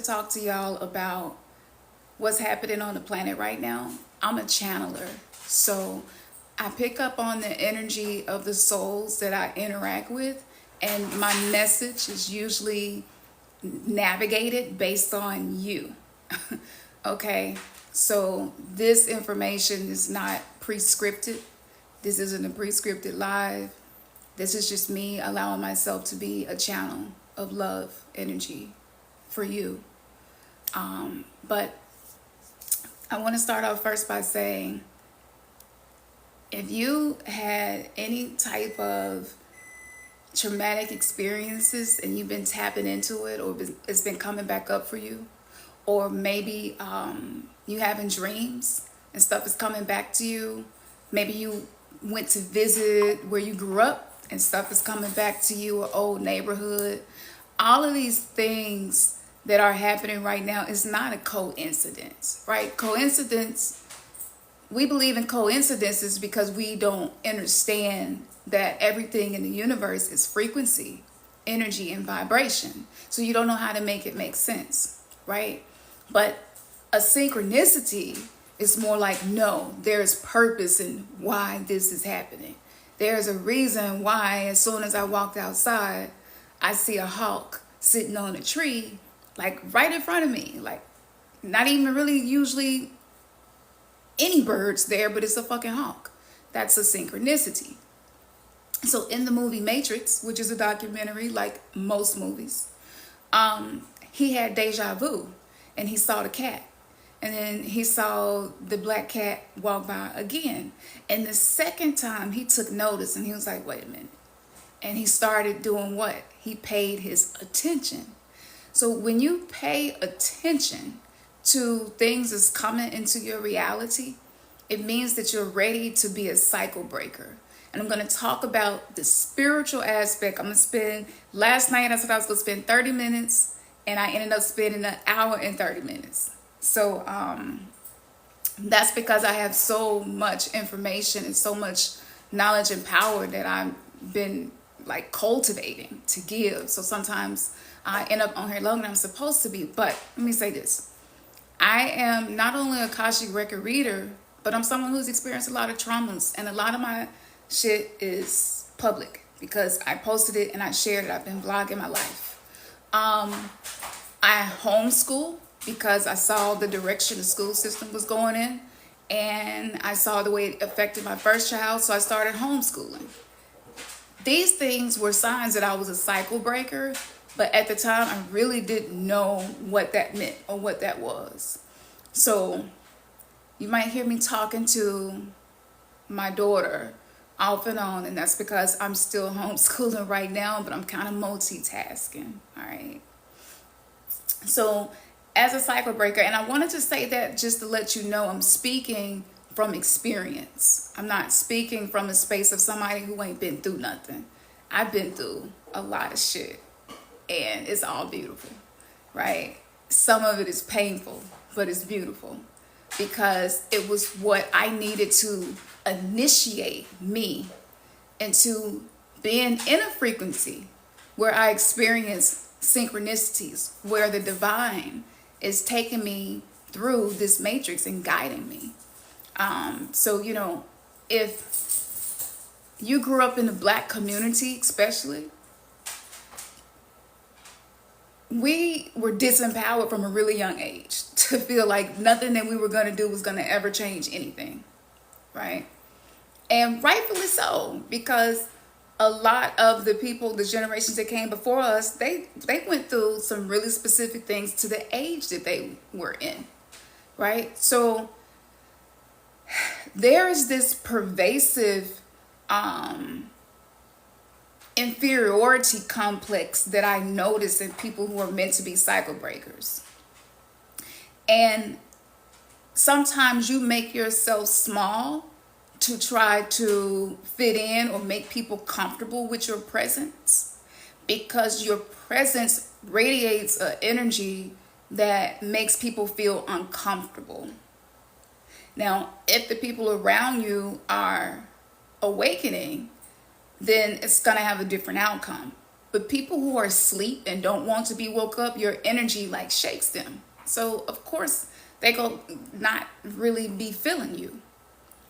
talk to y'all about what's happening on the planet right now. I'm a channeler, so I pick up on the energy of the souls that I interact with, and my message is usually navigated based on you. Okay, so this information is not prescripted. This isn't a prescripted live. This is just me allowing myself to be a channel of love energy for you. But I want to start off first by saying, if you had any type of traumatic experiences and you've been tapping into it, or it's been coming back up for you, or maybe you having dreams and stuff is coming back to you, maybe you went to visit where you grew up and stuff is coming back to you, an old neighborhood. All of these things that are happening right now is not a coincidence, right? Coincidence, we believe in coincidences because we don't understand that everything in the universe is frequency, energy, and vibration. So you don't know how to make it make sense, right? But a synchronicity is more like, no, there's purpose in why this is happening. There's a reason why as soon as I walked outside, I see a hawk sitting on a tree, like right in front of me. Like not even really usually any birds there, but it's a fucking hawk. That's a synchronicity. So in the movie Matrix, which is a documentary like most movies, he had deja vu and he saw the cat. And then he saw the black cat walk by again. And the second time he took notice and he was like, wait a minute. And he started doing what? He paid his attention. So when you pay attention to things that's coming into your reality, it means that you're ready to be a cycle breaker. And I'm going to talk about the spiritual aspect. Last night I said I was going to spend 30 minutes and I ended up spending an hour and 30 minutes. So that's because I have so much information and so much knowledge and power that I've been like cultivating to give. So sometimes I end up on here longer than I'm supposed to be. But let me say this. I am not only a Akashic record reader, but I'm someone who's experienced a lot of traumas. And a lot of my shit is public because I posted it and I shared it. I've been vlogging my life. I homeschool because I saw the direction the school system was going in. And I saw the way it affected my first child. So I started homeschooling. These things were signs that I was a cycle breaker. But at the time, I really didn't know what that meant or what that was. So you might hear me talking to my daughter off and on. And that's because I'm still homeschooling right now, but I'm kind of multitasking. All right. So as a cycle breaker, and I wanted to say that just to let you know, I'm speaking from experience. I'm not speaking from a space of somebody who ain't been through nothing. I've been through a lot of shit. And it's all beautiful, right? Some of it is painful, but it's beautiful because it was what I needed to initiate me into being in a frequency where I experience synchronicities, where the divine is taking me through this matrix and guiding me. So, you know, if you grew up in the Black community, especially, we were disempowered from a really young age to feel like nothing that we were going to do was going to ever change anything, right? And rightfully so, because a lot of the people, the generations that came before us, they went through some really specific things to the age that they were in, right? So there is this pervasive inferiority complex that I notice in people who are meant to be cycle breakers. And sometimes you make yourself small to try to fit in or make people comfortable with your presence, because your presence radiates an energy that makes people feel uncomfortable. Now, if the people around you are awakening, then it's going to have a different outcome. But people who are asleep and don't want to be woke up, your energy like shakes them. So of course they go not really be feeling you.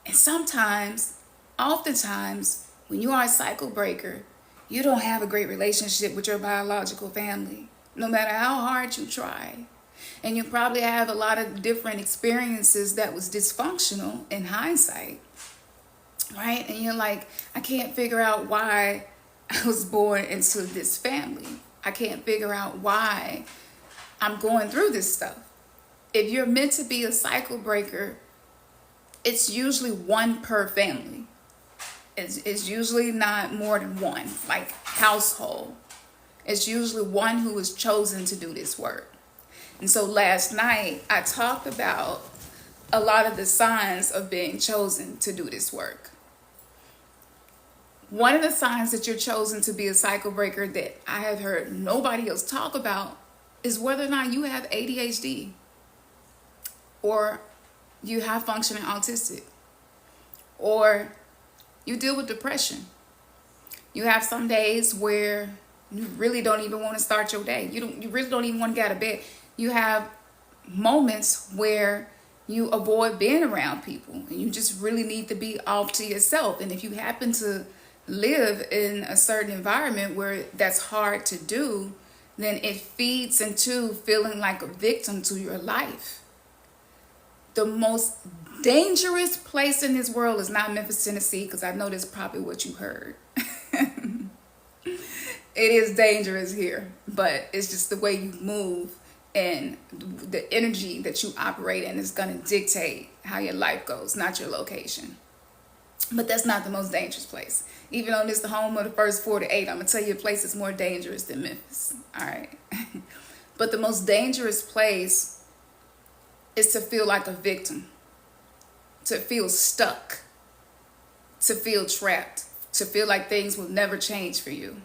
And sometimes, oftentimes, when you are a cycle breaker, you don't have a great relationship with your biological family, no matter how hard you try. And you probably have a lot of different experiences that was dysfunctional in hindsight, right? And you're like, I can't figure out why I was born into this family. I can't figure out why I'm going through this stuff. If you're meant to be a cycle breaker, it's usually one per family. It's usually not more than one, like household. It's usually one who is chosen to do this work. And so last night, I talked about a lot of the signs of being chosen to do this work. One of the signs that you're chosen to be a cycle breaker that I have heard nobody else talk about is whether or not you have ADHD or you have functioning autistic or you deal with depression. You have some days where you really don't even want to start your day. You really don't even want to get out of bed. You have moments where you avoid being around people and you just really need to be off to yourself. And if you happen to live in a certain environment where that's hard to do, then it feeds into feeling like a victim to your life. The most dangerous place in this world is not Memphis, Tennessee, because I know that's probably what you heard. It is dangerous here, but it's just the way you move and the energy that you operate in is going to dictate how your life goes, not your location. But that's not the most dangerous place. Even though it's the home of the first 4 to 8, I'm going to tell you a place that's more dangerous than Memphis. All right. But the most dangerous place is to feel like a victim, to feel stuck, to feel trapped, to feel like things will never change for you.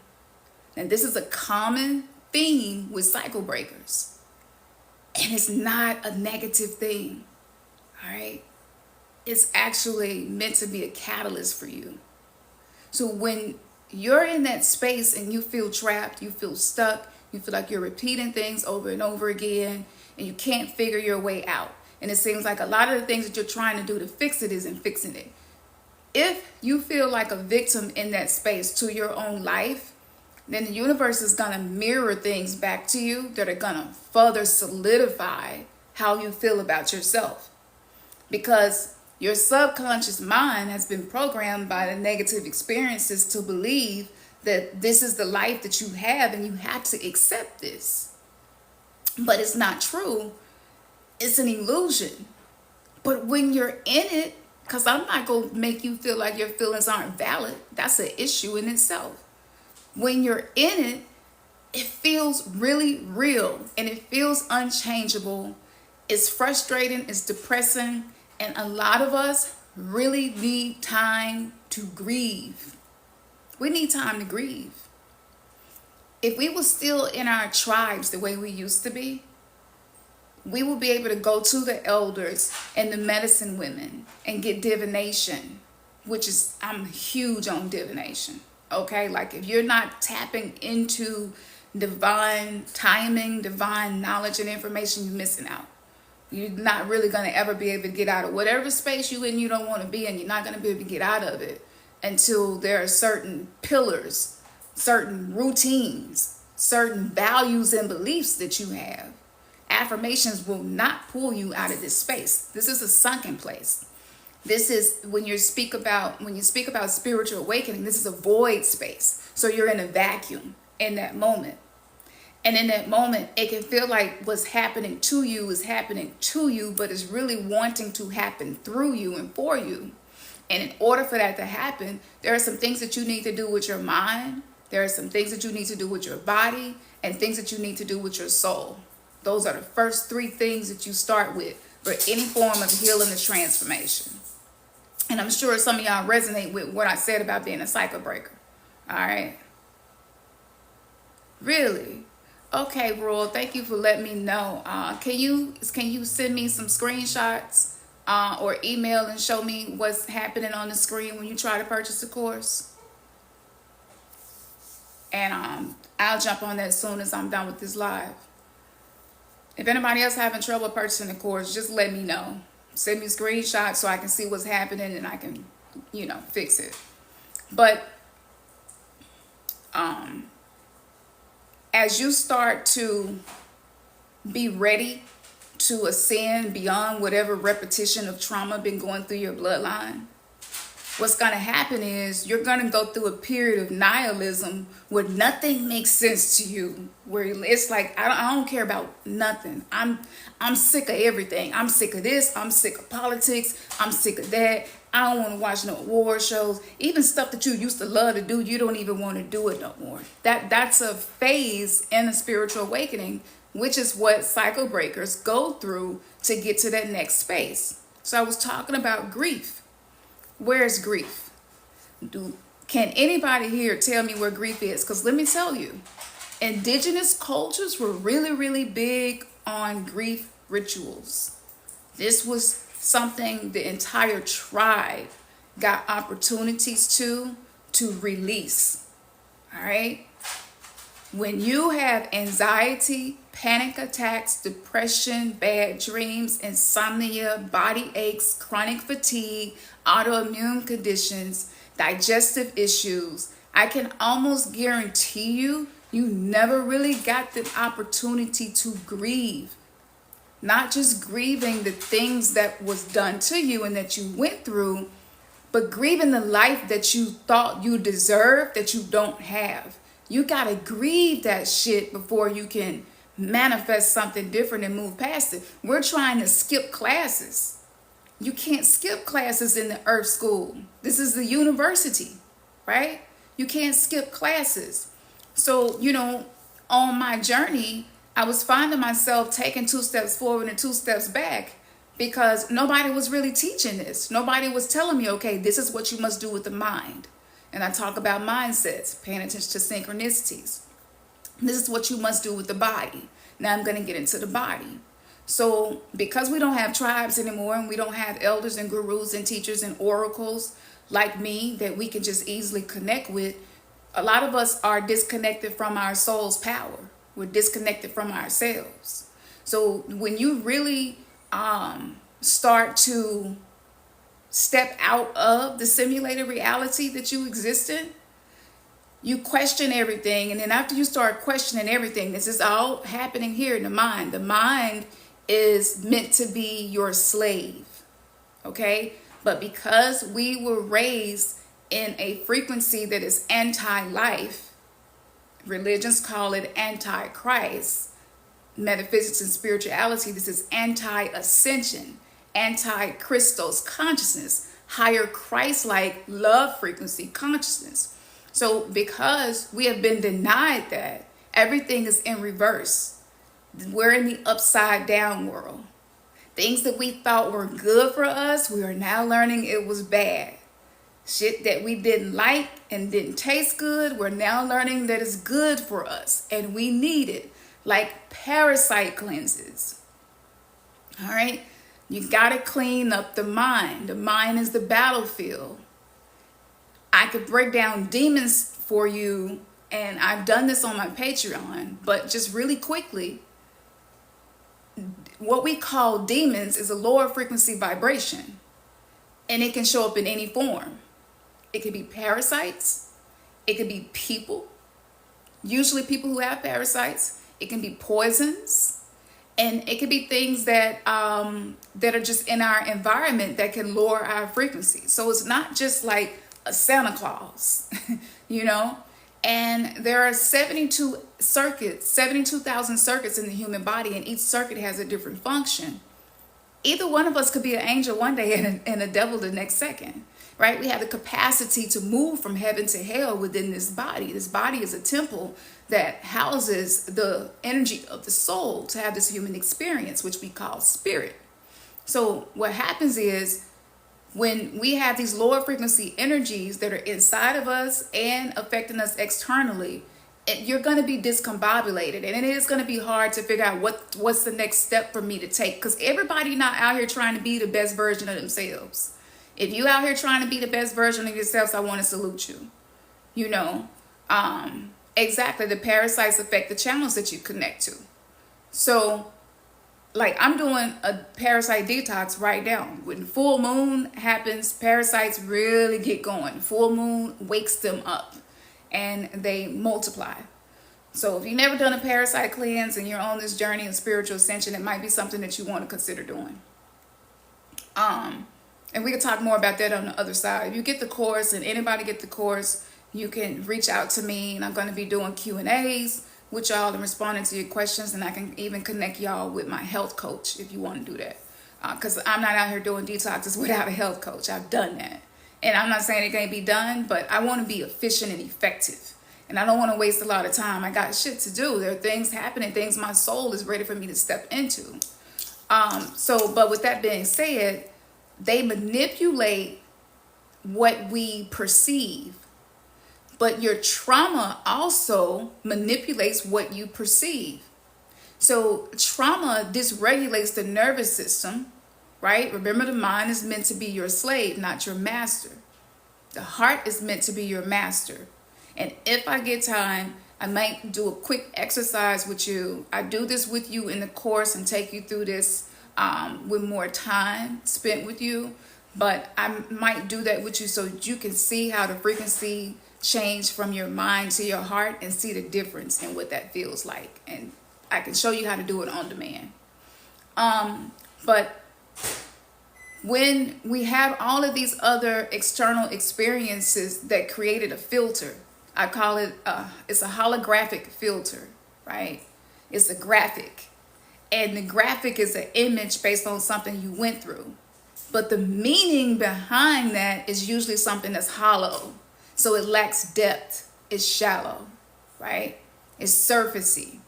And this is a common theme with cycle breakers. And it's not a negative thing. All right. It's actually meant to be a catalyst for you. So when you're in that space and you feel trapped, you feel stuck, you feel like you're repeating things over and over again, and you can't figure your way out. And it seems like a lot of the things that you're trying to do to fix it isn't fixing it. If you feel like a victim in that space to your own life, then the universe is going to mirror things back to you that are going to further solidify how you feel about yourself. Because your subconscious mind has been programmed by the negative experiences to believe that this is the life that you have and you have to accept this. But it's not true. It's an illusion. But when you're in it, because I'm not going to make you feel like your feelings aren't valid. That's an issue in itself. When you're in it, it feels really real and it feels unchangeable. It's frustrating, it's depressing, and a lot of us really need time to grieve. We need time to grieve. If we were still in our tribes the way we used to be, we will be able to go to the elders and the medicine women and get divination, which is, I'm huge on divination. Okay, like if you're not tapping into divine timing, divine knowledge and information, you're missing out. You're not really going to ever be able to get out of whatever space you in you don't want to be in. You're not going to be able to get out of it until there are certain pillars, certain routines, certain values and beliefs that you have. Affirmations will not pull you out of this space. This is a sunken place. This is when you speak about spiritual awakening, this is a void space. So you're in a vacuum in that moment. And in that moment, it can feel like what's happening to you is happening to you, but it's really wanting to happen through you and for you. And in order for that to happen, there are some things that you need to do with your mind. There are some things that you need to do with your body and things that you need to do with your soul. Those are the first 3 things that you start with for any form of healing and transformation. And I'm sure some of y'all resonate with what I said about being a cycle breaker. All right. Really? Okay, Royal, thank you for letting me know. Can you send me some screenshots or email and show me what's happening on the screen when you try to purchase the course? And I'll jump on that as soon as I'm done with this live. If anybody else having trouble purchasing the course, just let me know. Send me screenshots so I can see what's happening and I can, fix it. But as you start to be ready to ascend beyond whatever repetition of trauma been going through your bloodline, what's going to happen is you're going to go through a period of nihilism where nothing makes sense to you, where it's like, I don't care about nothing. I'm sick of everything. I'm sick of this. I'm sick of politics. I'm sick of that. I don't want to watch no war shows. Even stuff that you used to love to do, you don't even want to do it no more. That's a phase in a spiritual awakening, which is what cycle breakers go through to get to that next space. So I was talking about grief. Where's grief? Can anybody here tell me where grief is? Because let me tell you, indigenous cultures were really, really big on grief rituals. This was something the entire tribe got opportunities to release. All right? When you have anxiety, panic attacks, depression, bad dreams, insomnia, body aches, chronic fatigue, autoimmune conditions, digestive issues, I can almost guarantee you never really got the opportunity to grieve. Not just grieving the things that was done to you and that you went through, but grieving the life that you thought you deserved that you don't have. You gotta grieve that shit before you can manifest something different and move past it. We're trying to skip classes. You can't skip classes in the earth school. This is the university, right? You can't skip classes. So, on my journey, I was finding myself taking 2 steps forward and 2 steps back because nobody was really teaching this. Nobody was telling me, okay, this is what you must do with the mind. And I talk about mindsets, paying attention to synchronicities. This is what you must do with the body. Now I'm going to get into the body. So because we don't have tribes anymore and we don't have elders and gurus and teachers and oracles like me that we can just easily connect with, a lot of us are disconnected from our soul's power. We're disconnected from ourselves. So when you really start to step out of the simulated reality that you exist in, you question everything. And then after you start questioning everything, this is all happening here in the mind. The mind is meant to be your slave. Okay? But because we were raised in a frequency that is anti-life, religions call it anti-Christ, metaphysics and spirituality, this is anti-ascension, anti-Christos consciousness, higher Christ-like love frequency consciousness. So because we have been denied that, everything is in reverse. We're in the upside down world. Things that we thought were good for us, we are now learning it was bad. Shit that we didn't like and didn't taste good, we're now learning that it's good for us and we need it. Like parasite cleanses. All right? You got to clean up the mind. The mind is the battlefield. I could break down demons for you, and I've done this on my Patreon, but just really quickly, what we call demons is a lower frequency vibration, and it can show up in any form. It could be parasites. It could be people, usually people who have parasites. It can be poisons. And it could be things that that are just in our environment that can lower our frequency. So it's not just like a Santa Claus, And there are 72,000 circuits in the human body, and each circuit has a different function. Either one of us could be an angel one day and a devil the next second, right? We have the capacity to move from heaven to hell within this body. This body is a temple that houses the energy of the soul to have this human experience, which we call spirit. So what happens is when we have these lower frequency energies that are inside of us and affecting us externally, you're going to be discombobulated, and it is going to be hard to figure out what's the next step for me to take, because everybody not out here trying to be the best version of themselves. If you out here trying to be the best version of yourselves, I want to salute you. Exactly. The parasites affect the channels that you connect to. So, like, I'm doing a parasite detox right now. When full moon happens, parasites really get going. Full moon wakes them up and they multiply. So if you've never done a parasite cleanse and you're on this journey of spiritual ascension, it might be something that you want to consider doing. And we can talk more about that on the other side. If you get the course, and anybody get the course, you can reach out to me, and I'm going to be doing Q&As with y'all and responding to your questions, and I can even connect y'all with my health coach if you want to do that. Because I'm not out here doing detoxes without a health coach. I've done that. And I'm not saying it can't be done, but I want to be efficient and effective. And I don't want to waste a lot of time. I got shit to do. There are things happening, things my soul is ready for me to step into. But with that being said, they manipulate what we perceive. But your trauma also manipulates what you perceive. So trauma dysregulates the nervous system, right? Remember, the mind is meant to be your slave, not your master. The heart is meant to be your master. And if I get time, I might do a quick exercise with you. I do this with you in the course and take you through this with more time spent with you. But I might do that with you so that you can see how the frequency change from your mind to your heart and see the difference in what that feels like. And I can show you how to do it on demand. But when we have all of these other external experiences that created a filter, I call it, it's a holographic filter, right? It's a graphic. And the graphic is an image based on something you went through. But the meaning behind that is usually something that's hollow. So it lacks depth. It's shallow, right? It's surfacey.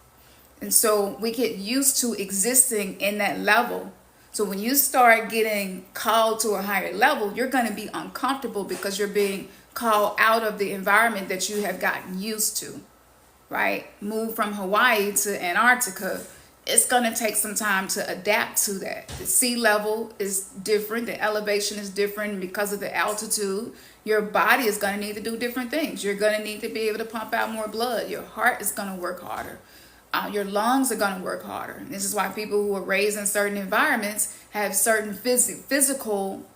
And so we get used to existing in that level. So when you start getting called to a higher level, you're going to be uncomfortable because you're being called out of the environment that you have gotten used to, right? Move from Hawaii to Antarctica. It's going to take some time to adapt to that. The sea level is different. The elevation is different because of the altitude. Your body is going to need to do different things. You're going to need to be able to pump out more blood. Your heart is going to work harder. Your lungs are going to work harder. And this is why people who are raised in certain environments have certain physical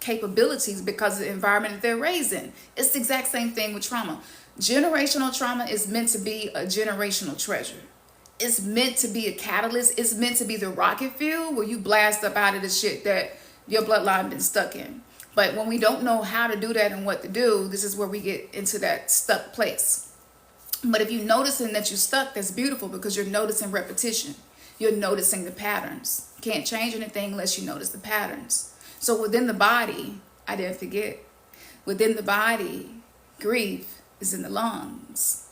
capabilities because of the environment that they're raised in. It's the exact same thing with trauma. Generational trauma is meant to be a generational treasure. It's meant to be a catalyst. It's meant to be the rocket fuel where you blast up out of the shit that your bloodline been stuck in. But when we don't know how to do that and what to do, this is where we get into that stuck place. But if you're noticing that you're stuck, that's beautiful because you're noticing repetition. You're noticing the patterns. You can't change anything unless you notice the patterns. So within the body, I didn't forget, within the body, grief is in the lungs.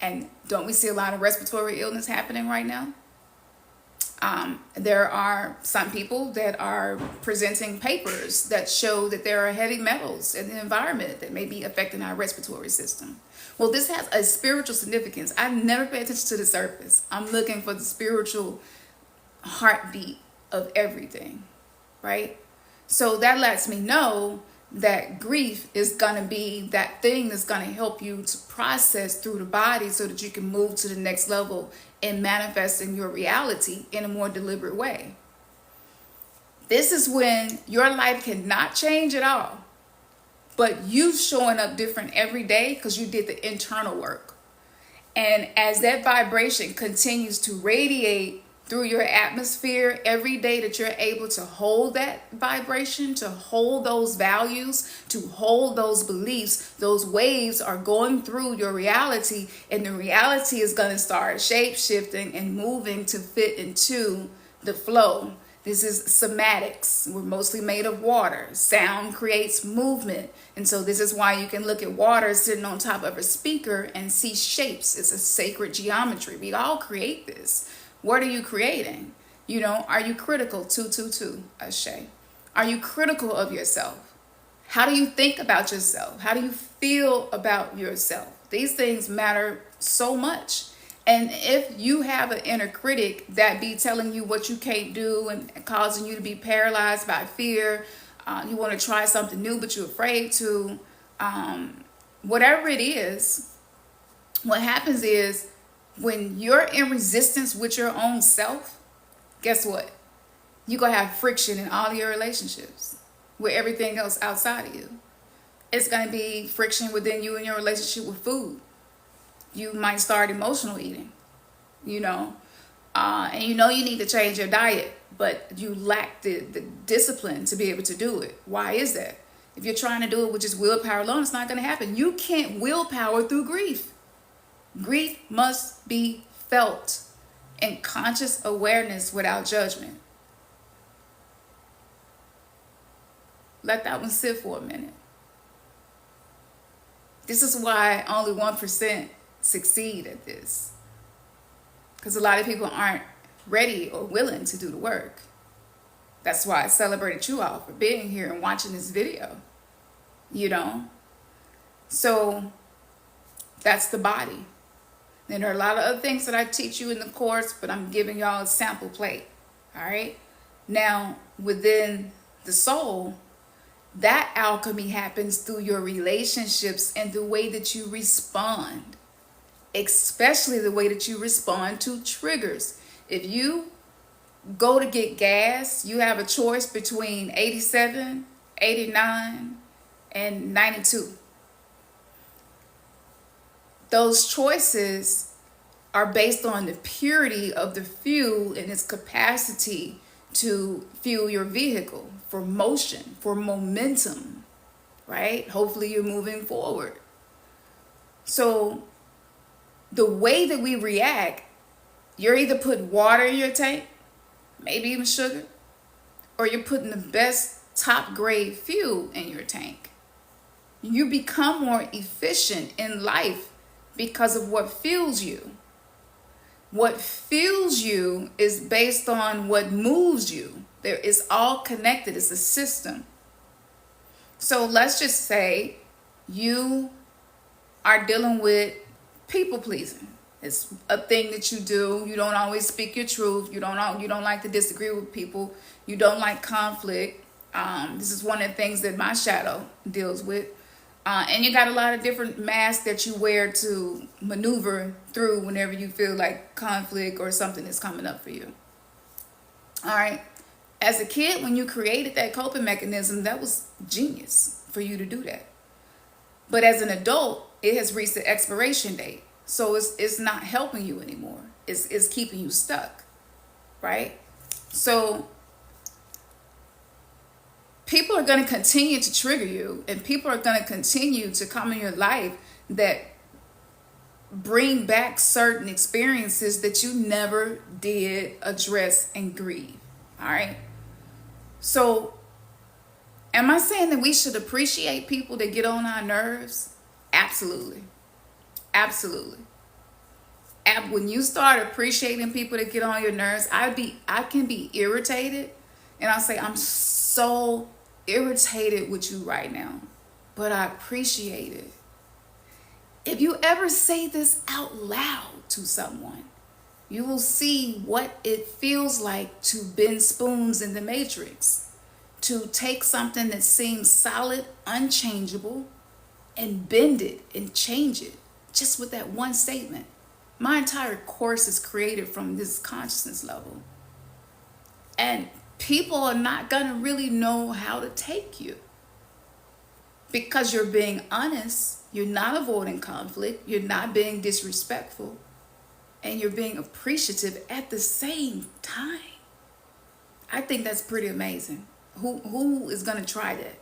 And don't we see a lot of respiratory illness happening right now? There are some people that are presenting papers that show that there are heavy metals in the environment that may be affecting our respiratory system. Well, this has a spiritual significance. I never pay attention to the surface. I'm looking for the spiritual heartbeat of everything, right? So that lets me know that grief is going to be that thing that's going to help you to process through the body so that you can move to the next level and manifesting your reality in a more deliberate way. This is when your life cannot change at all, but you showing up different every day because you did the internal work. And as that vibration continues to radiate through your atmosphere every day, that you're able to hold that vibration, to hold those values, to hold those beliefs, those waves are going through your reality, and the reality is going to start shape-shifting and moving to fit into the flow. This is somatics. We're mostly made of water. Sound creates movement. And so this is why you can look at water sitting on top of a speaker and see shapes. It's a sacred geometry. We all create this. What are you creating? You know, are you critical? 222, Ashe. Are you critical of yourself? How do you think about yourself? How do you feel about yourself? These things matter so much. And if you have an inner critic that be telling you what you can't do and causing you to be paralyzed by fear, you want to try something new but you're afraid to, whatever it is, What happens is when you're in resistance with your own self, guess what? You're going to have friction in all your relationships with everything else outside of you. It's going to be friction within you and your relationship with food. You might start emotional eating, you know, and you know you need to change your diet, but you lack the discipline to be able to do it. Why is that? If you're trying to do it with just willpower alone, it's not going to happen. You can't willpower through grief. Grief must be felt in conscious awareness without judgment. Let that one sit for a minute. This is why only 1% succeed at this. Because a lot of people aren't ready or willing to do the work. That's why I celebrated you all for being here and watching this video. You know? So that's the body. And there are a lot of other things that I teach you in the course, but I'm giving y'all a sample plate. All right? Now, within the soul, that alchemy happens through your relationships and the way that you respond, especially the way that you respond to triggers. If you go to get gas, you have a choice between 87, 89, and 92. Those choices are based on the purity of the fuel and its capacity to fuel your vehicle for motion, for momentum, right? Hopefully you're moving forward. So the way that we react, you're either putting water in your tank, maybe even sugar, or you're putting the best top grade fuel in your tank. You become more efficient in life because of what fuels you. What fuels you is based on what moves you. It's all connected. It's a system. So let's just say you are dealing with people pleasing. It's a thing that you do. You don't always speak your truth. You don't like to disagree with people. You don't like conflict. This is one of the things that my shadow deals with. And you got a lot of different masks that you wear to maneuver through whenever you feel like conflict or something is coming up for you. All right. As a kid, when you created that coping mechanism, that was genius for you to do that. But as an adult, it has reached the expiration date. So it's not helping you anymore. It's keeping you stuck. Right? So people are going to continue to trigger you, and people are going to continue to come in your life that bring back certain experiences that you never did address and grieve. All right. So am I saying that we should appreciate people that get on our nerves? Absolutely. Absolutely. When you start appreciating people that get on your nerves, I can be irritated, and I'll say, I'm so irritated with you right now, but I appreciate it. If you ever say this out loud to someone, you will see what it feels like to bend spoons in the matrix, to take something that seems solid, unchangeable, and bend it and change it just with that one statement. My entire course is created from this consciousness level. And people are not going to really know how to take you because you're being honest. You're not avoiding conflict. You're not being disrespectful. And you're being appreciative at the same time. I think that's pretty amazing. Who is going to try that?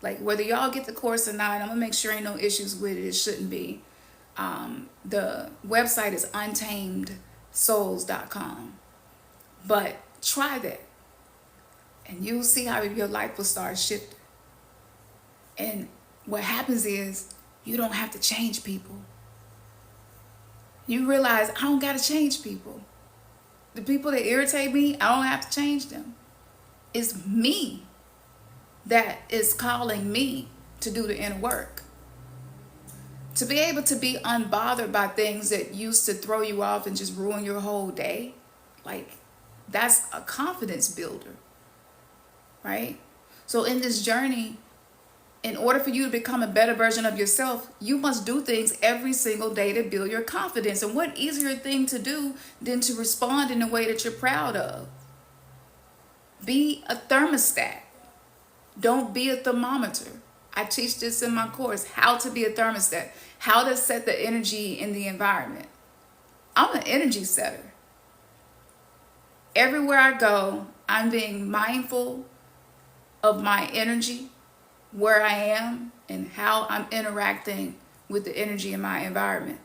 Like, whether y'all get the course or not, I'm going to make sure ain't no issues with it. It shouldn't be. The website is untamedsouls.com. But try that. And you'll see how your life will start shifting. And what happens is you don't have to change people. You realize I don't got to change people. The people that irritate me, I don't have to change them. It's me that is calling me to do the inner work. To be able to be unbothered by things that used to throw you off and just ruin your whole day, like, that's a confidence builder. Right? So in this journey, In order for you to become a better version of yourself, you must do things every single day to build your confidence. And what easier thing to do than to respond in a way that you're proud of? Be a thermostat. Don't be a thermometer. I teach this in my course, how to be a thermostat, how to set the energy in the environment. I'm an energy setter. Everywhere I go, I'm being mindful of my energy, where I am, and how I'm interacting with the energy in my environment.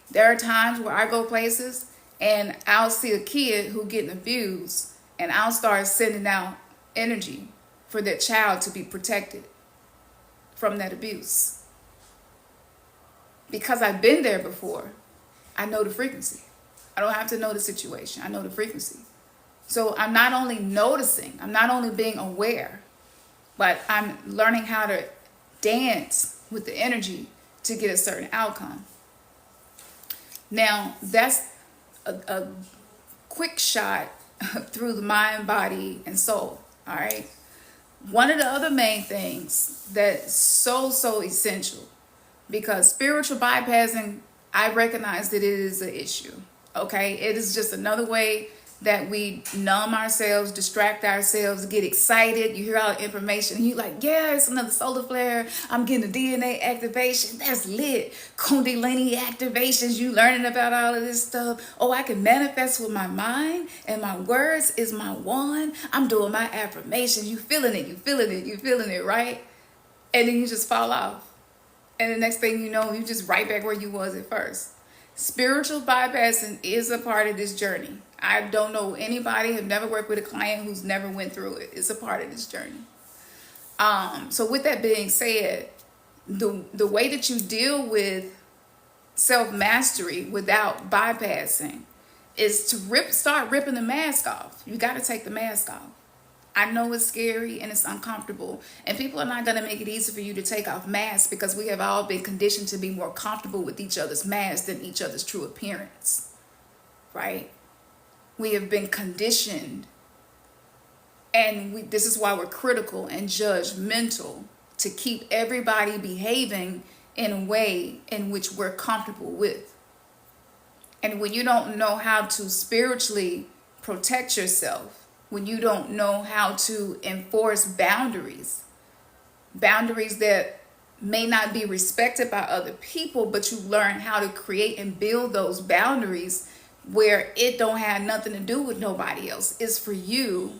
There are times where I go places and I'll see a kid who getting abused, and I'll start sending out energy for that child to be protected from that abuse. Because I've been there before, I know the frequency. I don't have to know the situation. I know the frequency. So I'm not only noticing, I'm not only being aware, but I'm learning how to dance with the energy to get a certain outcome. Now, that's a quick shot through the mind, body, and soul. All right. One of the other main things that's so essential, because spiritual bypassing, I recognize that it is an issue. Okay. It is just another way that we numb ourselves, distract ourselves, get excited. You hear all the information and you're like, yeah, it's another solar flare. I'm getting a DNA activation. That's lit. Kundalini activations. You learning about all of this stuff. Oh, I can manifest with my mind, and my words is my wand. I'm doing my affirmations. You feeling it. You feeling it. You feeling it, right? And then you just fall off. And the next thing you know, you just right back where you was at first. Spiritual bypassing is a part of this journey. I don't know anybody, have never worked with a client who's never went through it. It's a part of this journey. So with that being said, the way that you deal with self-mastery without bypassing is to start ripping the mask off. You got to take the mask off. I know it's scary and it's uncomfortable, and people are not going to make it easy for you to take off masks, because we have all been conditioned to be more comfortable with each other's masks than each other's true appearance, right? We have been conditioned, and this is why we're critical and judgmental, to keep everybody behaving in a way in which we're comfortable with. And when you don't know how to spiritually protect yourself, when you don't know how to enforce boundaries that may not be respected by other people, but you learn how to create and build those boundaries where it don't have nothing to do with nobody else. It's for you.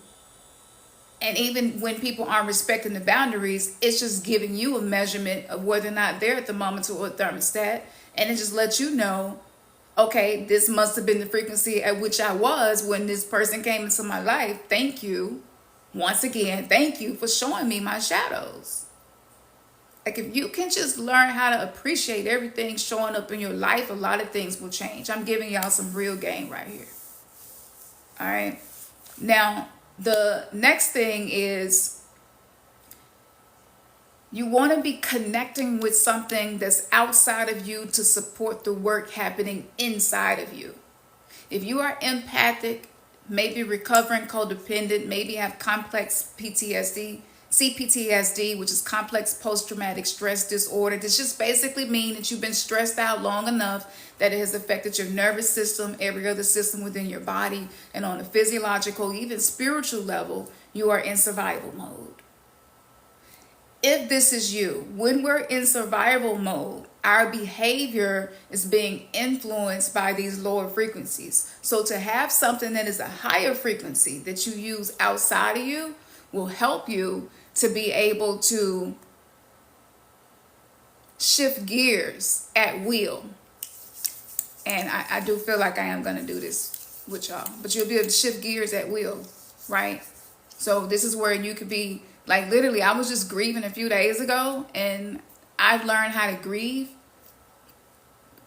And even when people aren't respecting the boundaries, it's just giving you a measurement of whether or not they're at the thermometer or thermostat. And it just lets you know, okay, this must have been the frequency at which I was when this person came into my life. Thank you. Once again, thank you for showing me my shadows. Like, if you can just learn how to appreciate everything showing up in your life, a lot of things will change. I'm giving y'all some real game right here. All right. Now, the next thing is, you want to be connecting with something that's outside of you to support the work happening inside of you. If you are empathic, maybe recovering codependent, maybe have complex PTSD, CPTSD, which is complex post-traumatic stress disorder. This just basically means that you've been stressed out long enough that it has affected your nervous system, every other system within your body, and on a physiological, even spiritual level, you are in survival mode. If this is you, when we're in survival mode, our behavior is being influenced by these lower frequencies. So to have something that is a higher frequency that you use outside of you will help you to be able to shift gears at will. And I do feel like I am going to do this with y'all. But you'll be able to shift gears at will, right? So this is where you could be, like, literally, I was just grieving a few days ago, and I've learned how to grieve,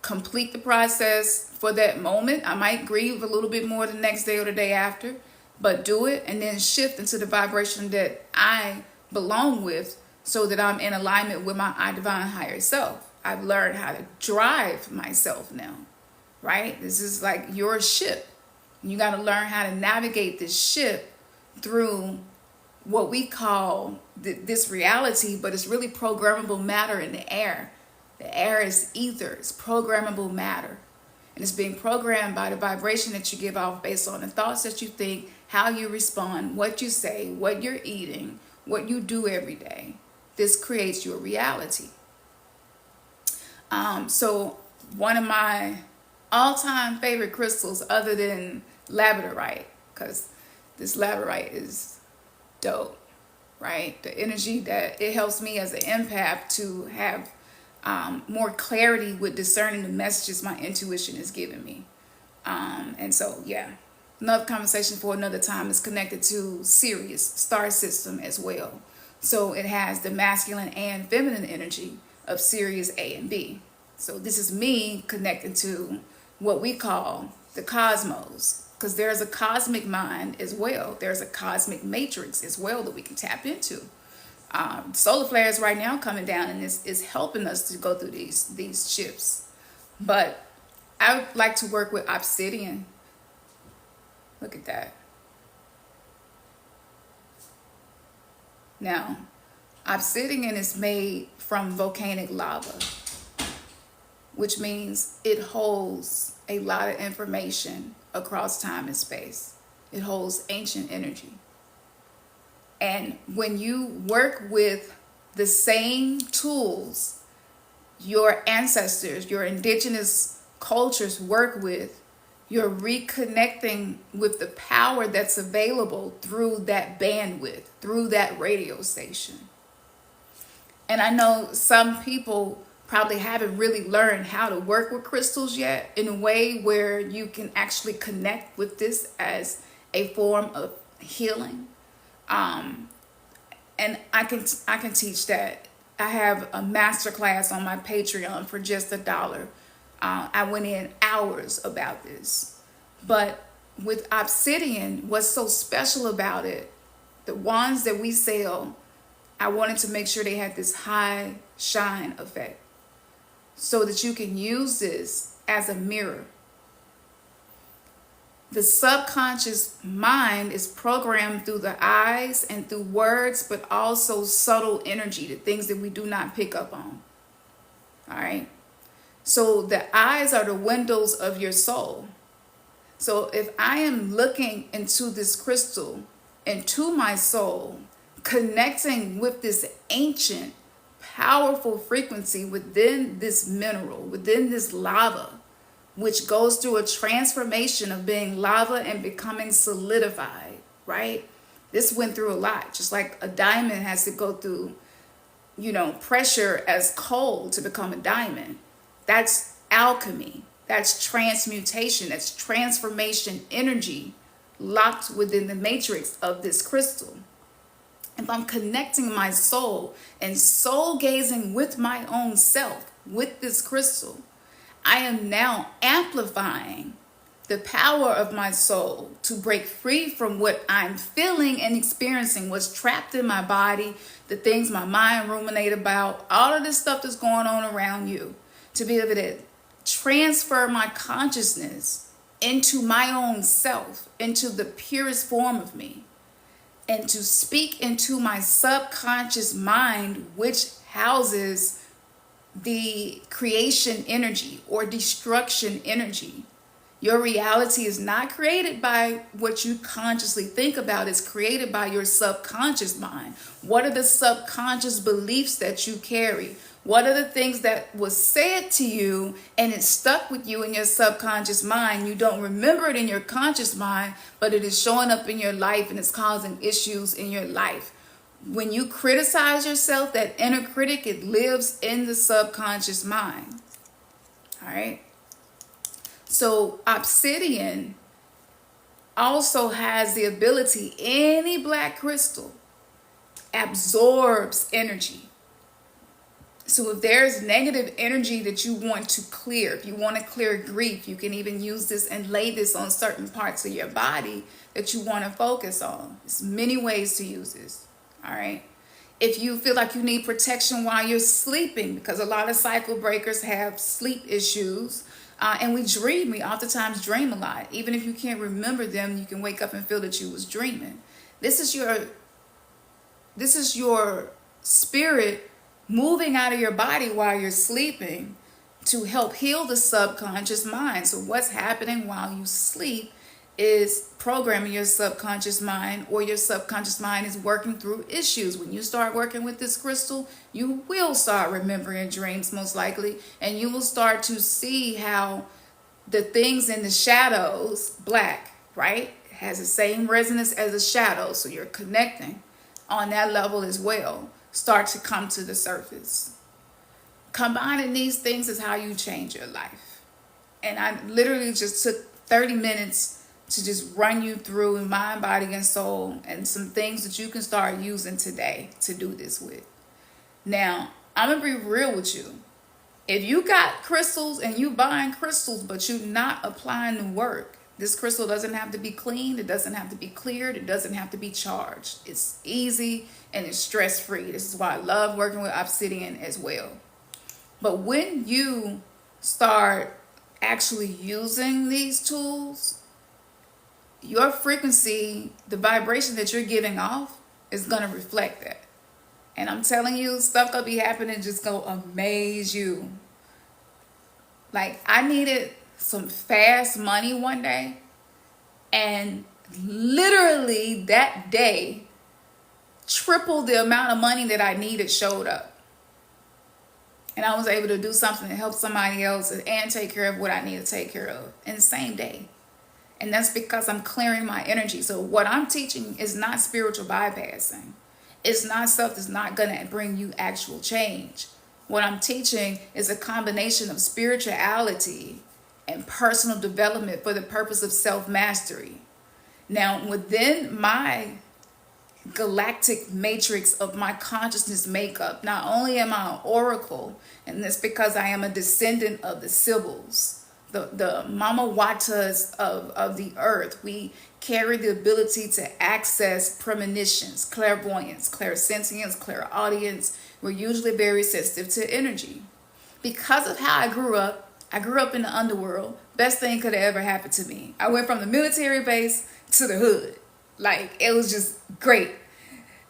complete the process for that moment. I might grieve a little bit more the next day or the day after, but do it and then shift into the vibration that I belong with, so that I'm in alignment with my divine higher self. I've learned how to drive myself now, right? This is like your ship. You got to learn how to navigate this ship through what we call this reality, but it's really programmable matter in the air. The air is ether, it's programmable matter. And it's being programmed by the vibration that you give off based on the thoughts that you think, how you respond, what you say, what you're eating, what you do every day. This creates your reality. So one of my all-time favorite crystals, other than labradorite, because this labradorite is dope, right? The energy that it helps me as an empath to have more clarity with discerning the messages my intuition is giving me. And so, yeah, another conversation for another time is connected to Sirius star system as well. So it has the masculine and feminine energy of Sirius A and B. So this is me connected to what we call the cosmos, because there's a cosmic mind as well. There's a cosmic matrix as well that we can tap into. Solar flares right now coming down, and is helping us to go through these shifts. But I would like to work with obsidian. Look at that. Now, obsidian is made from volcanic lava, which means it holds a lot of information across time and space. It holds ancient energy. And when you work with the same tools your ancestors, your indigenous cultures work with, you're reconnecting with the power that's available through that bandwidth, through that radio station. And I know some people probably haven't really learned how to work with crystals yet in a way where you can actually connect with this as a form of healing. And I can teach that. I have a masterclass on my Patreon for just $1. I went in hours about this. But with obsidian, what's so special about it, the wands that we sell, I wanted to make sure they had this high shine effect so that you can use this as a mirror. The subconscious mind is programmed through the eyes and through words, but also subtle energy, the things that we do not pick up on. All right. So the eyes are the windows of your soul. So if I am looking into this crystal, into my soul, connecting with this ancient, powerful frequency within this mineral, within this lava, which goes through a transformation of being lava and becoming solidified, right? This went through a lot, just like a diamond has to go through, pressure as coal to become a diamond. That's alchemy. That's transmutation. That's transformation energy locked within the matrix of this crystal. If I'm connecting my soul and soul gazing with my own self with this crystal, I am now amplifying the power of my soul to break free from what I'm feeling and experiencing, what's trapped in my body, the things my mind ruminate about, all of this stuff that's going on around you, to be able to transfer my consciousness into my own self, into the purest form of me, and to speak into my subconscious mind, which houses the creation energy or destruction energy. Your reality is not created by what you consciously think about. It's created by your subconscious mind. What are the subconscious beliefs that you carry? What are the things that was said to you and it stuck with you in your subconscious mind? You don't remember it in your conscious mind, but it is showing up in your life and it's causing issues in your life. When you criticize yourself, that inner critic, it lives in the subconscious mind. All right. So obsidian also has the ability, any black crystal absorbs energy. So if there's negative energy that you want to clear, if you want to clear grief, you can even use this and lay this on certain parts of your body that you want to focus on. There's many ways to use this. All right. If you feel like you need protection while you're sleeping, because a lot of cycle breakers have sleep issues, and we oftentimes dream a lot. Even if you can't remember them, you can wake up and feel that you was dreaming. This is your This is your spirit moving out of your body while you're sleeping to help heal the subconscious mind. So what's happening while you sleep is programming your subconscious mind, or your subconscious mind is working through issues. When you start working with this crystal, you will start remembering dreams most likely, and you will start to see how the things in the shadows, black, right, has the same resonance as a shadow. So you're connecting on that level as well, start to come to the surface. Combining these things is how you change your life. And I literally just took 30 minutes to just run you through mind, body, and soul, and some things that you can start using today to do this with. Now, I'm going to be real with you. If you got crystals and you buying crystals, but you're not applying the work, this crystal doesn't have to be cleaned. It doesn't have to be cleared. It doesn't have to be charged. It's easy and it's stress-free. This is why I love working with obsidian as well. But when you start actually using these tools, your frequency, the vibration that you're giving off is going to reflect that. And I'm telling you, stuff gonna be happening just gonna amaze you. Like, I needed some fast money one day, and literally that day, triple the amount of money that I needed showed up. And I was able to do something to help somebody else and take care of what I need to take care of in the same day. And that's because I'm clearing my energy. So what I'm teaching is not spiritual bypassing. It's not stuff that's not going to bring you actual change. What I'm teaching is a combination of spirituality and personal development for the purpose of self-mastery. Now, within my galactic matrix of my consciousness makeup, not only am I an oracle, and that's because I am a descendant of the Sibyls, the Mama Watas of the earth. We carry the ability to access premonitions, clairvoyance, clairsentience, clairaudience. We're usually very sensitive to energy. Because of how I grew up in the underworld. Best thing could have ever happened to me. I went from the military base to the hood. Like, it was just great.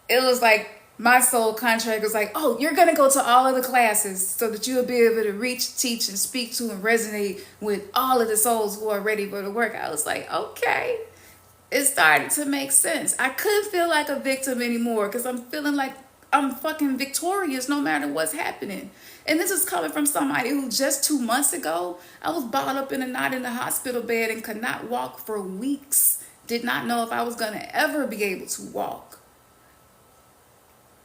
It was like my soul contract was like, oh, you're going to go to all of the classes so that you'll be able to reach, teach, and speak to and resonate with all of the souls who are ready for the work. I was like, okay. It started to make sense. I couldn't feel like a victim anymore because I'm feeling like I'm fucking victorious no matter what's happening. And this is coming from somebody who just 2 months ago, I was balled up in a knot in the hospital bed and could not walk for weeks. Did not know if I was going to ever be able to walk.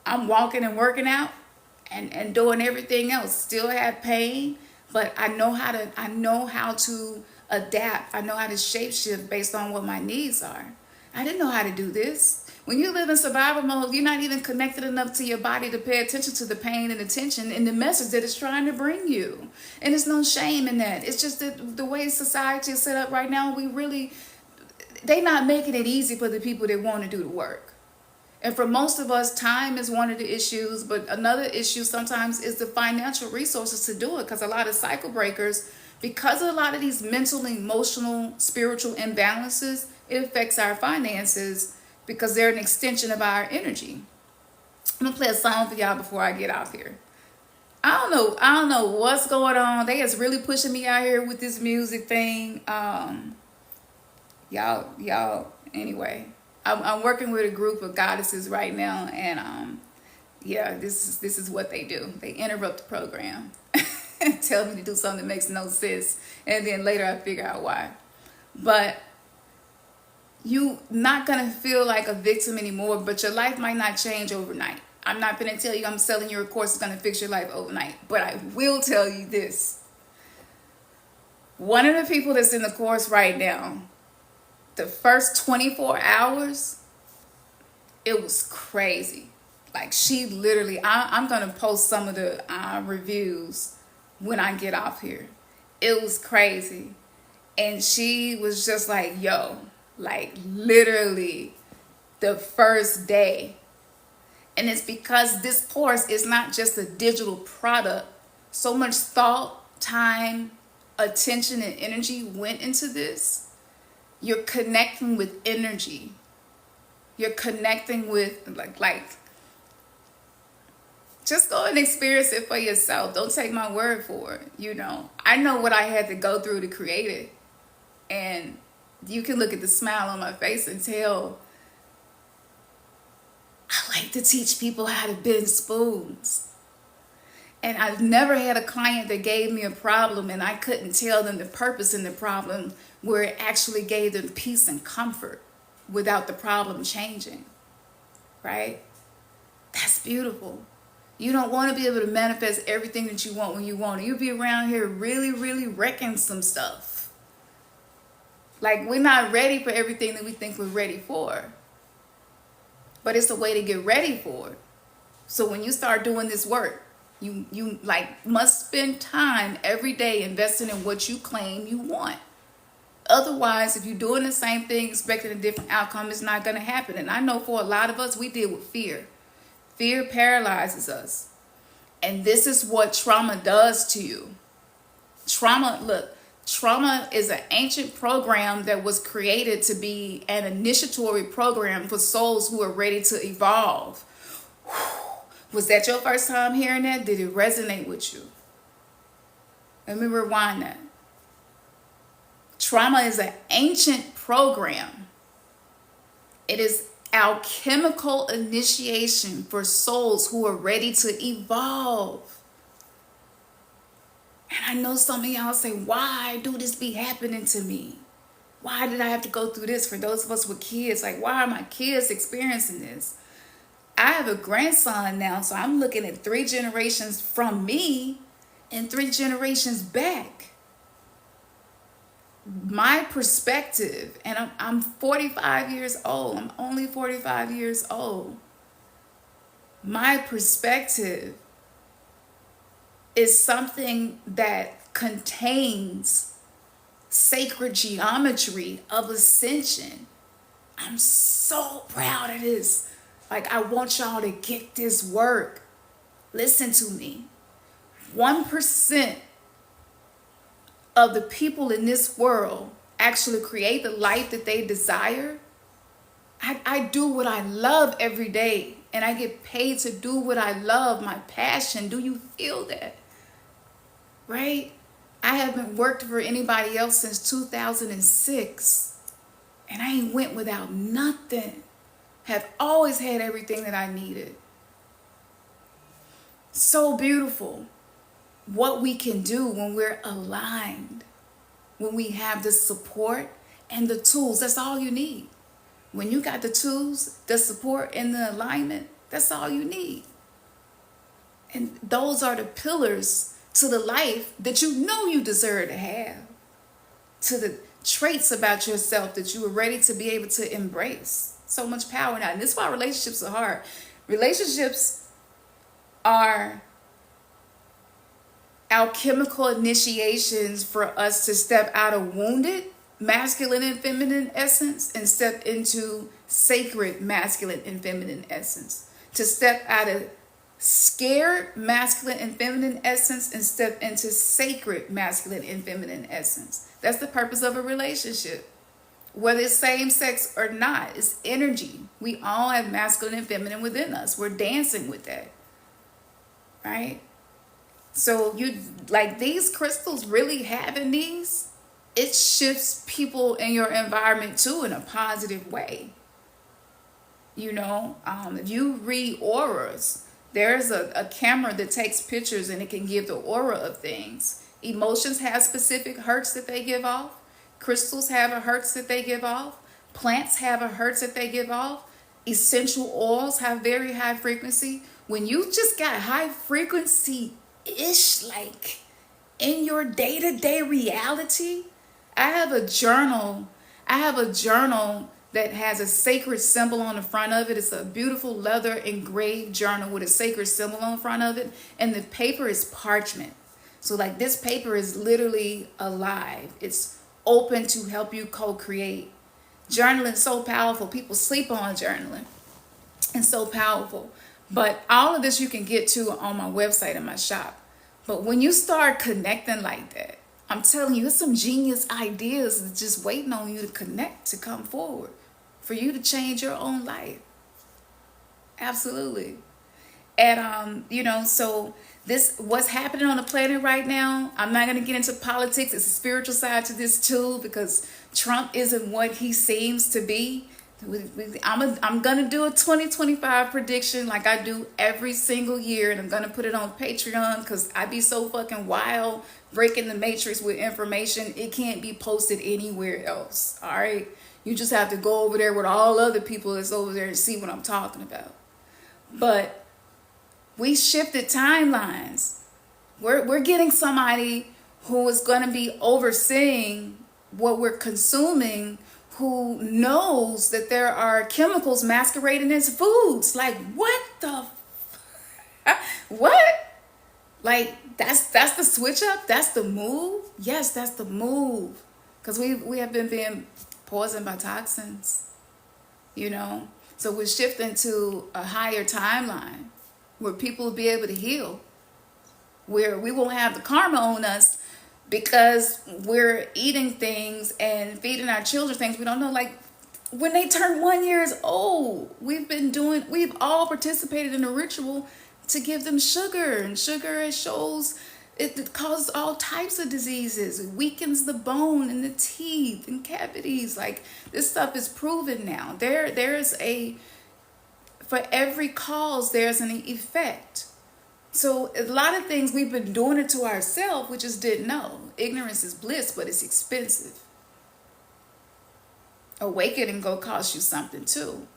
I'm walking and working out and doing everything else. Still have pain, but I know how to adapt. I know how to shapeshift based on what my needs are. I didn't know how to do this. When you live in survival mode, you're not even connected enough to your body to pay attention to the pain and the tension and the message that it's trying to bring you. And there's no shame in that. It's just that the way society is set up right now, they're not making it easy for the people that want to do the work. And for most of us, time is one of the issues, but another issue sometimes is the financial resources to do it, because a lot of cycle breakers, because of a lot of these mental, emotional, spiritual imbalances, it affects our finances because they're an extension of our energy. I'm going to play a song for y'all before I get off here. I don't know what's going on. They is really pushing me out here with this music thing. Y'all, anyway. I'm working with a group of goddesses right now, and yeah, this is what they do. They interrupt the program and tell me to do something that makes no sense, and then later I figure out why. But you not gonna feel like a victim anymore, but your life might not change overnight. I'm not gonna tell you I'm selling you a course that's gonna fix your life overnight, but I will tell you this. One of the people that's in the course right now, the first 24 hours, it was crazy. Like, she literally, I'm going to post some of the reviews when I get off here. It was crazy. And she was just like, yo, like literally the first day. And it's because this course is not just a digital product. So much thought, time, attention, and energy went into this. You're connecting with energy. You're connecting with like Just go and experience it for yourself. Don't take my word for it. I know what I had to go through to create it. And you can look at the smile on my face and tell I like to teach people how to bend spoons. And I've never had a client that gave me a problem and I couldn't tell them the purpose in the problem where it actually gave them peace and comfort without the problem changing. Right? That's beautiful. You don't want to be able to manifest everything that you want when you want it. You'll be around here really, really wrecking some stuff. Like, we're not ready for everything that we think we're ready for. But it's a way to get ready for it. So when you start doing this work, you like must spend time every day investing in what you claim you want. Otherwise, if you're doing the same thing, expecting a different outcome, it's not going to happen. And I know for a lot of us, we deal with fear. Fear paralyzes us. And this is what trauma does to you. Trauma is an ancient program that was created to be an initiatory program for souls who are ready to evolve. Was that your first time hearing that? Did it resonate with you? Let me rewind that. Trauma is an ancient program. It is alchemical initiation for souls who are ready to evolve. And I know some of y'all say, why do this be happening to me? Why did I have to go through this? For those of us with kids, like, why are my kids experiencing this? I have a grandson now, so I'm looking at 3 generations from me and 3 generations back. My perspective, and I'm 45 years old. I'm only 45 years old. My perspective is something that contains sacred geometry of ascension. I'm so proud of this. Like, I want y'all to get this work. Listen to me. 1% of the people in this world actually create the life that they desire. I do what I love every day, and I get paid to do what I love, my passion. Do you feel that? Right? I haven't worked for anybody else since 2006, and I ain't went without nothing. Have always had everything that I needed. So beautiful what we can do when we're aligned, when we have the support and the tools. That's all you need. When you got the tools, the support, and the alignment, that's all you need. And those are the pillars to the life that you know you deserve to have, to the traits about yourself that you are ready to be able to embrace. So much power now. And this is why relationships are hard. Relationships are alchemical initiations for us to step out of wounded masculine and feminine essence and step into sacred masculine and feminine essence. To step out of scared masculine and feminine essence and step into sacred masculine and feminine essence. That's the purpose of a relationship. Whether it's same sex or not, it's energy. We all have masculine and feminine within us. We're dancing with that. Right? So you, like, these crystals, really having these, it shifts people in your environment too in a positive way. If you read auras, there's a camera that takes pictures and it can give the aura of things. Emotions have specific hertz that they give off. Crystals have a hertz that they give off. Plants have a hertz that they give off. Essential oils have very high frequency. When you just got high frequency-ish, like in your day-to-day reality, I have a journal that has a sacred symbol on the front of it. It's a beautiful leather engraved journal with a sacred symbol on the front of it. And the paper is parchment. So like, this paper is literally alive. It's open to help you co-create. Journaling is so powerful. People sleep on journaling. It's so powerful. But all of this you can get to on my website and my shop. But when you start connecting like that, I'm telling you, it's some genius ideas that's just waiting on you to connect, to come forward, for you to change your own life. Absolutely. And so this what's happening on the planet right now, I'm not going to get into politics. It's a spiritual side to this too, because Trump isn't what he seems to be. I'm going to do a 2025 prediction like I do every single year, and I'm going to put it on Patreon because I be so fucking wild breaking the matrix with information. It can't be posted anywhere else. All right, you just have to go over there with all other people that's over there and see what I'm talking about. But we shifted timelines. We're getting somebody who is going to be overseeing what we're consuming, who knows that there are chemicals masquerading as foods. Like, what the what? Like, that's the switch up? That's the move? Yes, that's the move. Because we have been being poisoned by toxins, So we're shifting to a higher timeline where people will be able to heal, where we won't have the karma on us because we're eating things and feeding our children things we don't know. Like, when they turn 1 year old, we've all participated in a ritual to give them sugar, and sugar, it causes all types of diseases. It weakens the bone and the teeth and cavities. Like, this stuff is proven now. For every cause, there's an effect. So a lot of things we've been doing it to ourselves, we just didn't know. Ignorance is bliss, but it's expensive. Awakening go cost you something too.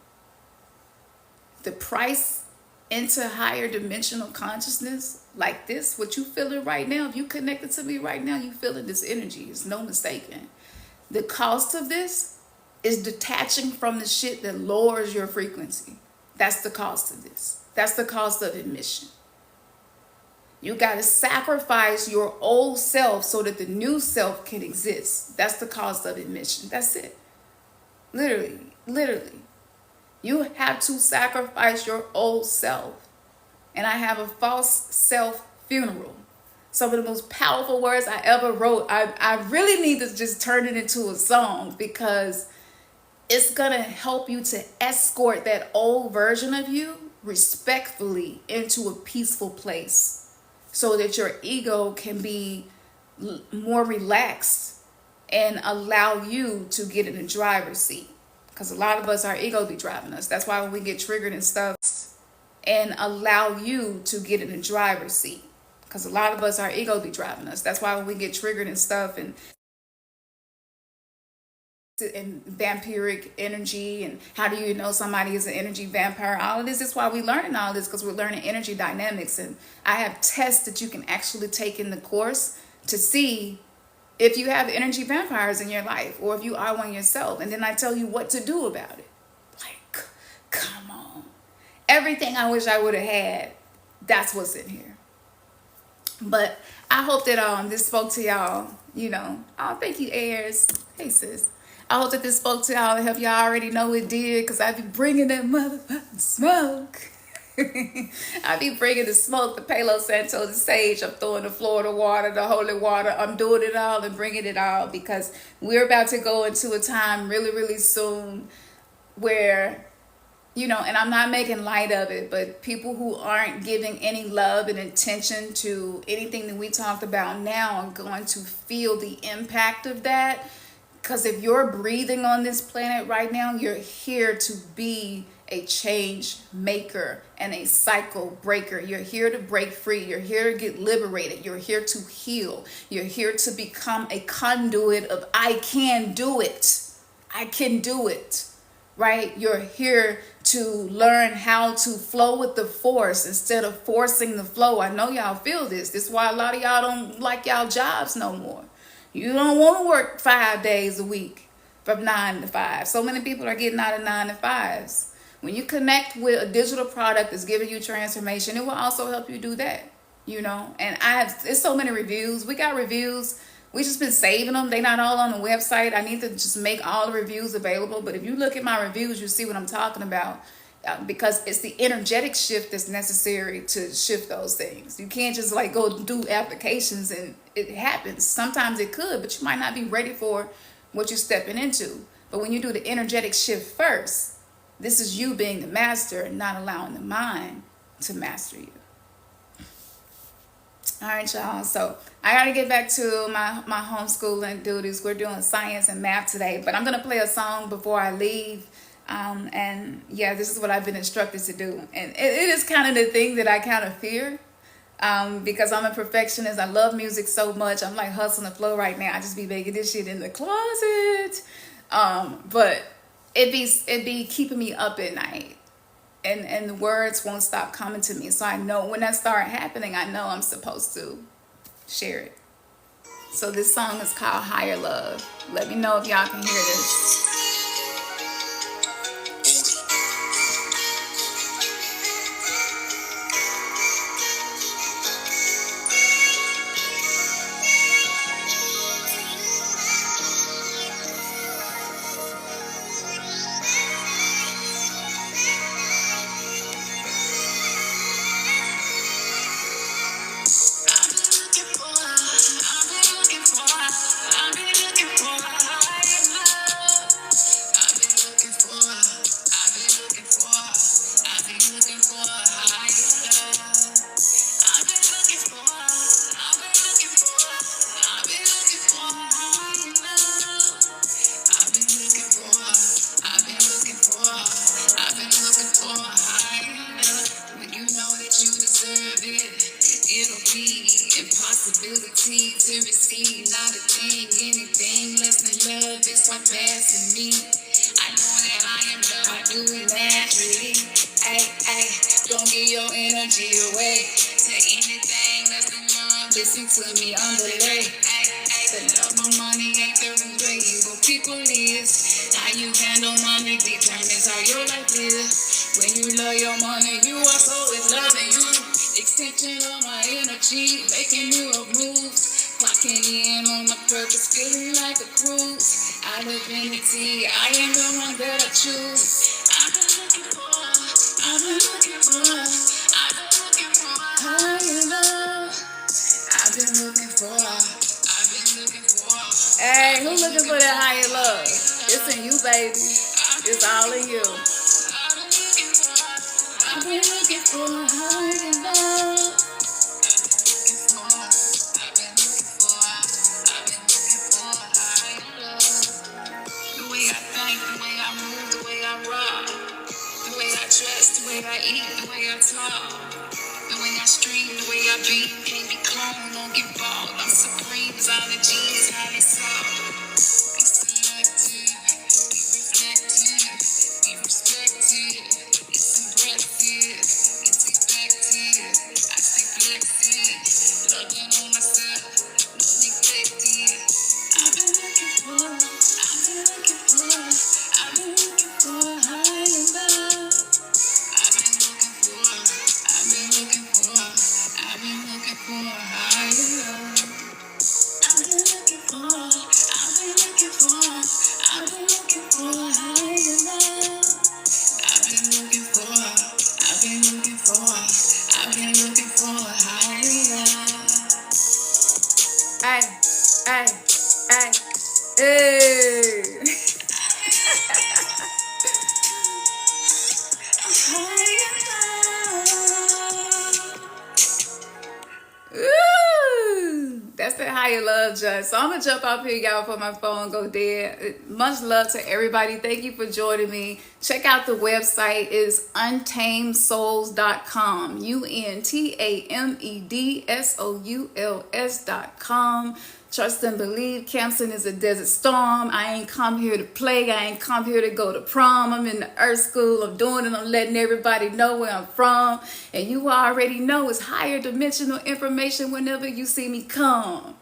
The price into higher dimensional consciousness, like this, what you feeling right now, if you connected to me right now, you feeling this energy. It's no mistaking. The cost of this is detaching from the shit that lowers your frequency. That's the cost of this. That's the cost of admission. You got to sacrifice your old self so that the new self can exist. That's the cost of admission. That's it. Literally. You have to sacrifice your old self. And I have a false self funeral. Some of the most powerful words I ever wrote. I really need to just turn it into a song, because it's going to help you to escort that old version of you respectfully into a peaceful place, so that your ego can be more relaxed and allow you to get in the driver's seat. Because a lot of us, our ego be driving us. That's why when we get triggered and stuff, and allow you to get in the driver's seat. Because a lot of us, our ego be driving us. That's why when we get triggered and stuff, and vampiric energy, and how do you know somebody is an energy vampire, all of this is why we're learning all this, because we're learning energy dynamics. And I have tests that you can actually take in the course to see if you have energy vampires in your life, or if you are one yourself. And then I tell you what to do about it. Like, come on. Everything I wish I would have had, that's what's in here. But I hope that this spoke to y'all. Oh, thank you, Ayers. Hey, sis. I hope that this spoke to y'all. I hope y'all already know it did, because I be bringing that motherfucking smoke. I be bringing the smoke, the Palo Santo, the sage. I'm throwing the Florida water, the holy water. I'm doing it all and bringing it all, because we're about to go into a time really, really soon where, and I'm not making light of it, but people who aren't giving any love and attention to anything that we talked about now are going to feel the impact of that. Because if you're breathing on this planet right now, you're here to be a change maker and a cycle breaker. You're here to break free. You're here to get liberated. You're here to heal. You're here to become a conduit of I can do it. I can do it. Right? You're here to learn how to flow with the force instead of forcing the flow. I know y'all feel this. This is why a lot of y'all don't like y'all jobs no more. You don't want to work 5 days a week from 9 to 5. So many people are getting out of 9 to 5s. When you connect with a digital product that's giving you transformation, it will also help you do that, And there's so many reviews. We got reviews. We just been saving them. They're not all on the website. I need to just make all the reviews available. But if you look at my reviews, you see what I'm talking about. Because it's the energetic shift that's necessary to shift those things. You can't just go do applications and it happens. Sometimes it could, but you might not be ready for what you're stepping into. But when you do the energetic shift first, this is you being the master and not allowing the mind to master you. All right, y'all. So I got to get back to my homeschooling duties. We're doing science and math today, but I'm going to play a song before I leave. And yeah, this is what I've been instructed to do. And it is kind of the thing that I kind of fear, because I'm a perfectionist. I love music so much. I'm like hustling the flow right now. I just be making this shit in the closet. But it be keeping me up at night. And the words won't stop coming to me. So I know when that start happening, I know I'm supposed to share it. So this song is called Higher Love. Let me know if y'all can hear this. Impossibility to receive, not a thing, anything less than love is what passes me. I know that I am love, I do it naturally. Ay, don't give your energy away to anything less than love. Listen to me on the lay. The love of money ain't the root of evil. People is how you handle money determines how your life is. When you love your money, you also is loving you. Extension of my energy, making you a move. Clocking in on my purpose, feeling like a cruise. Out of divinity, I am the one that I choose. I've been looking for higher love. I've been looking for. Hey, who looking for that higher love? It's in you, baby. It's all in you. I've been looking for higher love. The way I think, the way I move, the way I rock, the way I dress, the way I eat, the way I talk, the way I stream, the way I be. Can't be cloned, don't get bought. I'm supreme, zoology is highly sought. Be selective, be reflective, be respected. It's impressive, it's effective. I stay flexing, loving on myself, no neglected. I've been looking for higher love. I've been looking for higher love. I've been looking for higher love. I've been looking for higher love. Hey, hey. Ooh, that's that higher love, Judge. So I'm gonna jump up here, y'all, before my phone go dead. Much love to everybody. Thank you for joining me. Check out the website. It's untamedSouls.com. UNTAMEDSOULS.com. Trust and believe. Campson is a desert storm. I ain't come here to play. I ain't come here to go to prom. I'm in the earth school. I'm doing it. I'm letting everybody know where I'm from. And you already know it's higher dimensional information whenever you see me come.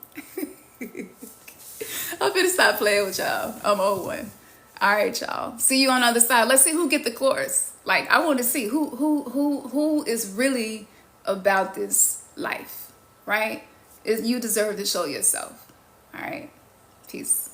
I'm finna stop playing with y'all. I'm old one. All right, y'all. See you on the other side. Let's see who get the chorus. Like, I want to see who is really about this life, right? You deserve to show yourself. All right. Peace.